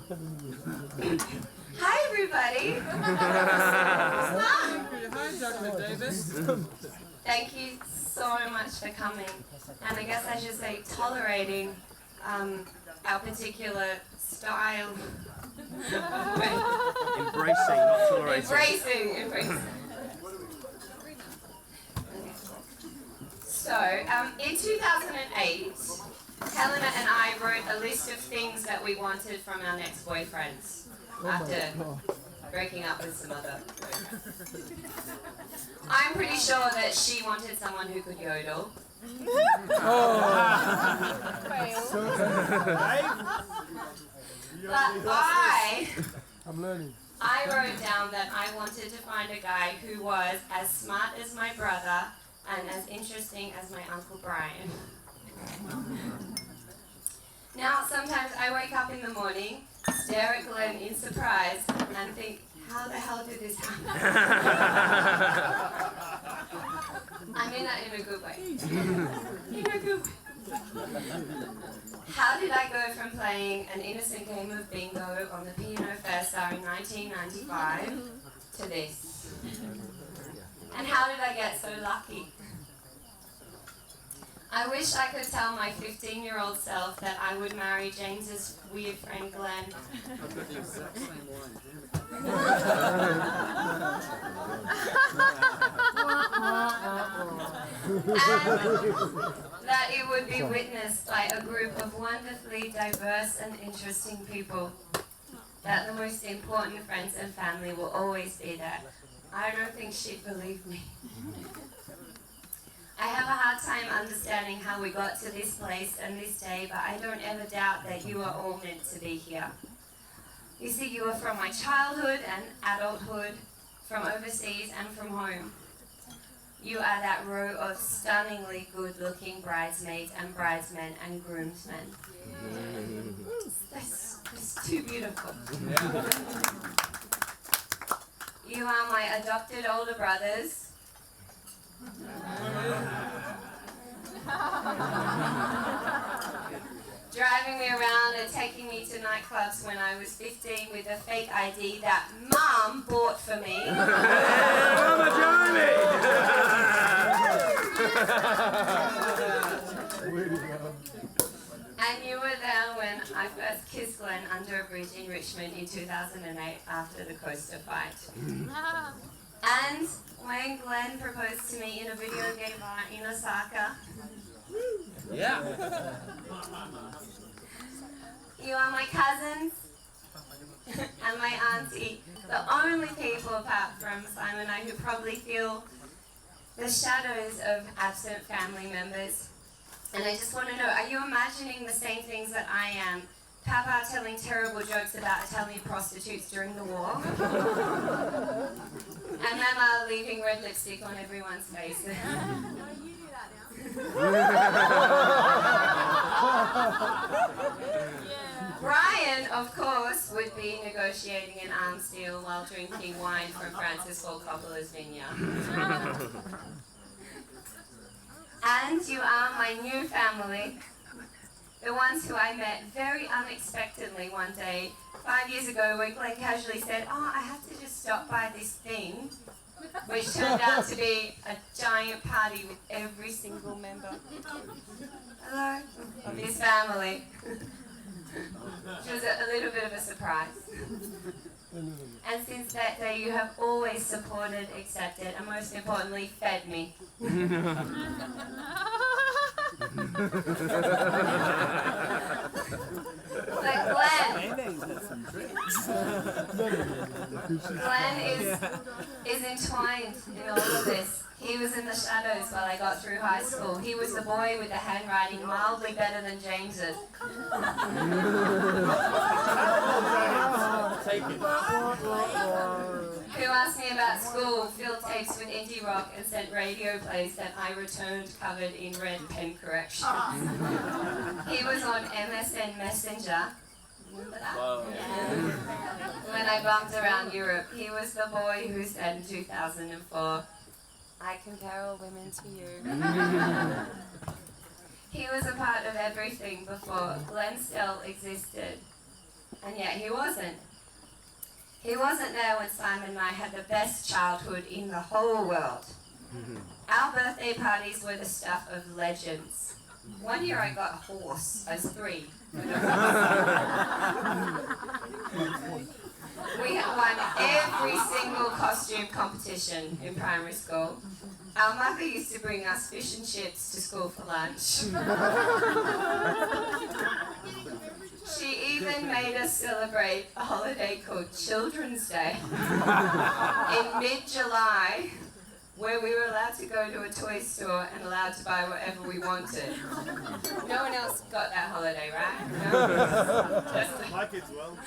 Hi, everybody. Hi, Dr. Davis. Thank you so much for coming. And I guess I should say tolerating our particular style. Embracing, not tolerating. Embracing. So, in 2008, Helena and I wrote a list of things that we wanted from our next boyfriends after breaking up with some other. I'm pretty sure that she wanted someone who could yodel. But I wrote down that I wanted to find a guy who was as smart as my brother and as interesting as my Uncle Brian. Now, sometimes I wake up in the morning, stare at Glenn in surprise, and think, how the hell did this happen? I mean that in a good way. In a good way. How did I go from playing an innocent game of bingo on the P&O Festa in 1995 to this? And how did I get so lucky? I wish I could tell my 15-year-old self that I would marry James's weird friend Glenn. And that it would be witnessed by a group of wonderfully diverse and interesting people. That the most important friends and family will always be there. I don't think she'd believe me. I have a hard time understanding how we got to this place and this day, but I don't ever doubt that you are all meant to be here. You see, you are from my childhood and adulthood, from overseas and from home. You are that row of stunningly good-looking bridesmaids and bridesmen and groomsmen. That's too beautiful. You are my adopted older brothers. Driving me around and taking me to nightclubs when I was 15 with a fake ID that Mum bought for me. Mama Johnny! And you were there when I first kissed Glenn under a bridge in Richmond in 2008 after the Coaster fight. And when Glenn proposed to me in a video game bar in Osaka. Yeah. You are my cousins and my auntie, the only people apart from Simon and I who probably feel the shadows of absent family members. And I just want to know, are you imagining the same things that I am? Papa telling terrible jokes about Italian prostitutes during the war. And Mama leaving red lipstick on everyone's face. No, you do that now. Brian, of course, would be negotiating an arms deal while drinking wine from Francis Ford Coppola's vineyard. And you are my new family. The ones who I met very unexpectedly one day, 5 years ago, when Glenn casually said, oh, I have to just stop by this thing, which turned out to be a giant party with every single member, hello, of his family. Which was a little bit of a surprise. And since that day, you have always supported, accepted, and most importantly, fed me. But Glenn is entwined in all of this. He was in the shadows while I got through high school. He was the boy with the handwriting mildly better than James's. Who asked me about school, filled tapes with indie rock, and sent radio plays that I returned covered in red pen correction. He was on MSN Messenger. Remember that? Yeah. When I bumped around Europe, he was the boy who said in 2004, I compare all women to you. He was a part of everything before Glenn still existed. And yet he wasn't. He wasn't there when Simon and I had the best childhood in the whole world. Our birthday parties were the stuff of legends. One year I got a horse. I was 3. We had won every single costume competition in primary school. Our mother used to bring us fish and chips to school for lunch. She even made us celebrate a holiday called Children's Day in mid-July, where we were allowed to go to a toy store and allowed to buy whatever we wanted. No one else got that holiday, right? No? Just My kids will.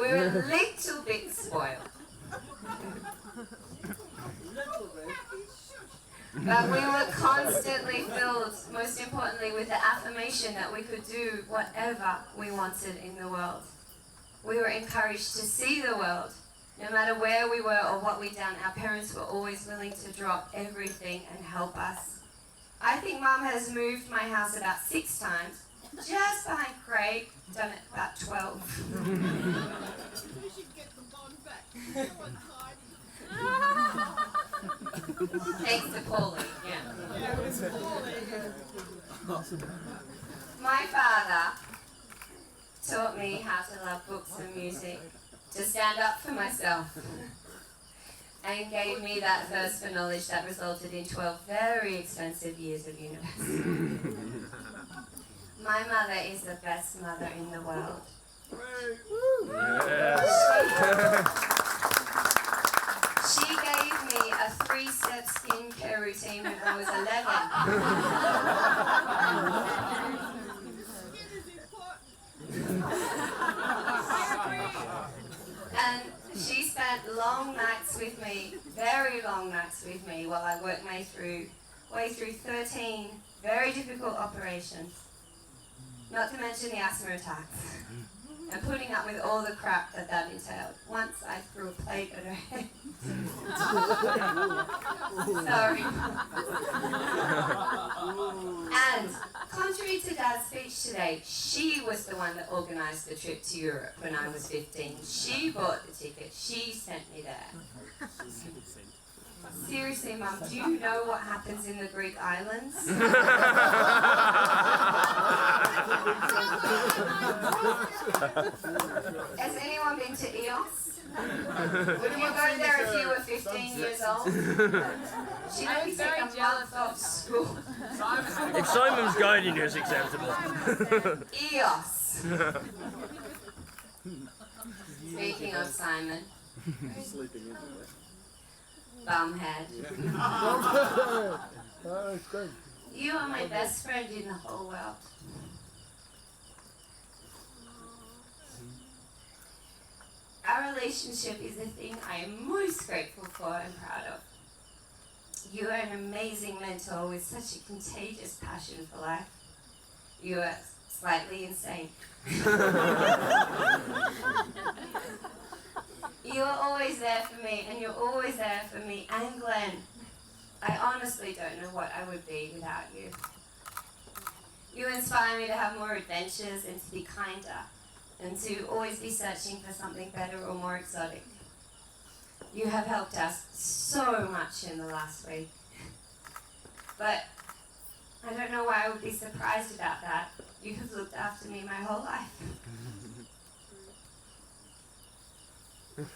we were a little bit spoiled. But we were constantly filled, most importantly, with the affirmation that we could do whatever we wanted in the world. We were encouraged to see the world. No matter where we were or what we'd done, our parents were always willing to drop everything and help us. I think Mum has moved my house about 6 times, just behind Craig, done it about 12. You should get the bond back. Someone tidy. Thanks to Paulie, yeah. Yeah, it was My father taught me how to love books and music, to stand up for myself, and gave me that thirst for knowledge that resulted in 12 very expensive years of university. My mother is the best mother in the world. She gave me a 3-step skincare routine when I was 11. And she spent long nights with me, very long nights with me, while I worked my way through 13 very difficult operations. Not to mention the asthma attacks. And putting up with all the crap that entailed. Once I threw a plate at her head. Sorry. And contrary to Dad's speech today, she was the one that organised the trip to Europe when I was 15. She bought the ticket. She sent me there. Seriously, Mum, do you know what happens in the Greek islands? Has anyone been to Eos? Would you go there if you were 15 years old? She let me take a month off school. If Simon's guiding you, it's acceptable. Eos. Speaking of Simon. Bumhead. You are my best friend in the whole world. Our relationship is the thing I am most grateful for and proud of. You are an amazing mentor with such a contagious passion for life. You are slightly insane. You are always there for me, and you're always there for me and Glenn. I honestly don't know what I would be without you. You inspire me to have more adventures and to be kinder, and to always be searching for something better or more exotic. You have helped us so much in the last week. But I don't know why I would be surprised about that. You have looked after me my whole life. Is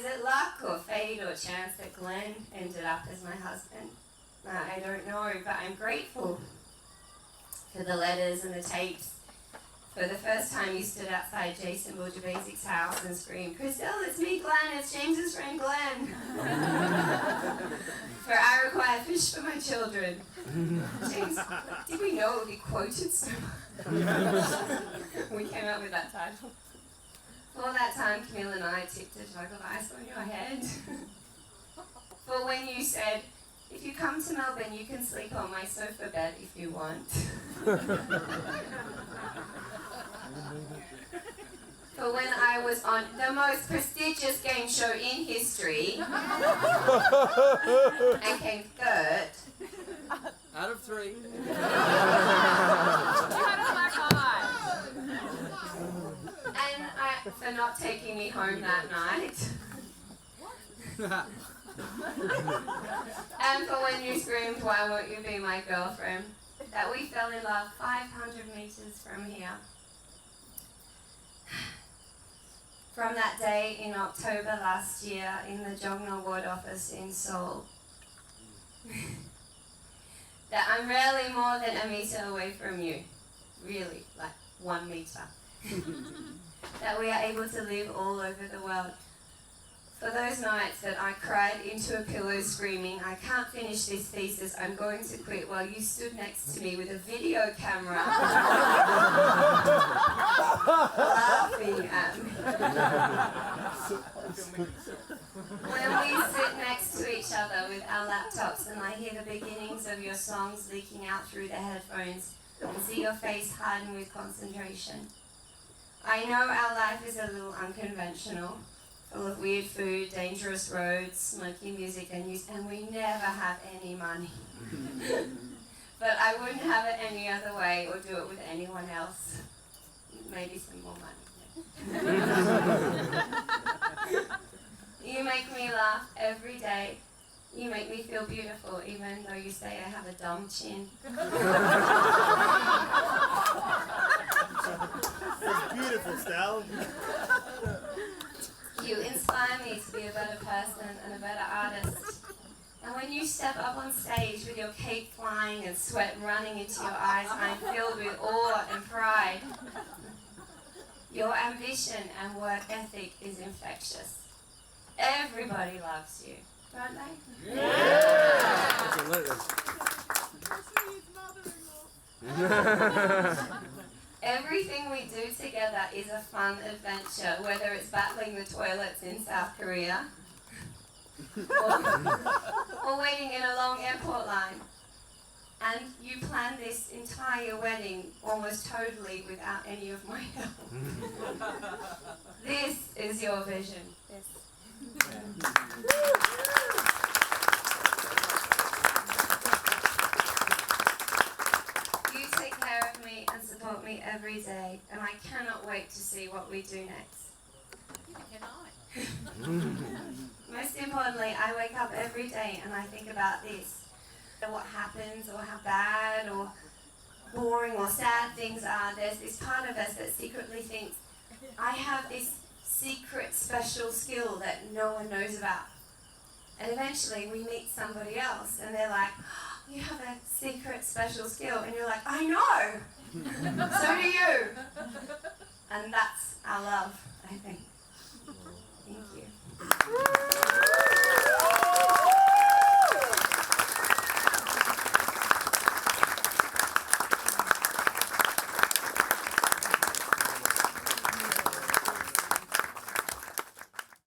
it luck or fate or chance that Glenn ended up as my husband? I don't know, but I'm grateful for the letters and the tapes. For the first time you stood outside Jason Bourgeoisic's house and screamed, "Christelle, it's me, Glenn, it's James's friend Glenn." For I require fish for my children. James, did we know it would be quoted so much? We came up with that title. For that time, Camille and I tipped a jug of ice on your head. For when you said, "If you come to Melbourne, you can sleep on my sofa bed if you want." for when I was on the most prestigious game show in history and came third. Out of 3. You had a black eye. And for not taking me home that night. And for when you screamed, "Why won't you be my girlfriend?" That we fell in love 500 meters from here. From that day in October last year in the Jongno Ward office in Seoul. That I'm rarely more than a meter away from you. Really, like 1 meter. That we are able to live all over the world. For those nights that I cried into a pillow screaming, "I can't finish this thesis, I'm going to quit," while you stood next to me with a video camera laughing at me. When we sit next to each other with our laptops and I hear the beginnings of your songs leaking out through the headphones and see your face harden with concentration. I know our life is a little unconventional, full of weird food, dangerous roads, smoky music, and we never have any money. But I wouldn't have it any other way or do it with anyone else. Maybe some more money. You make me laugh every day. You make me feel beautiful, even though you say I have a dumb chin. It's beautiful, Stell. You inspire me to be a better person and a better artist. And when you step up on stage with your cape flying and sweat running into your eyes, I'm filled with awe and pride. Your ambition and work ethic is infectious. Everybody loves you, don't they? Yeah! Absolutely. Everything we do together is a fun adventure, whether it's battling the toilets in South Korea or waiting in a long airport line. And you planned this entire wedding almost totally without any of my help. This is your vision. Yes. You take care of me and support me every day, and I cannot wait to see what we do next. Most importantly, I wake up every day and I think about this. What happens or how bad or boring or sad things are, there's this part of us that secretly thinks, I have this secret special skill that no one knows about. And eventually we meet somebody else and they're like, oh, you have a secret special skill. And you're like, I know! So do you! And that's our love, I think. Thank you.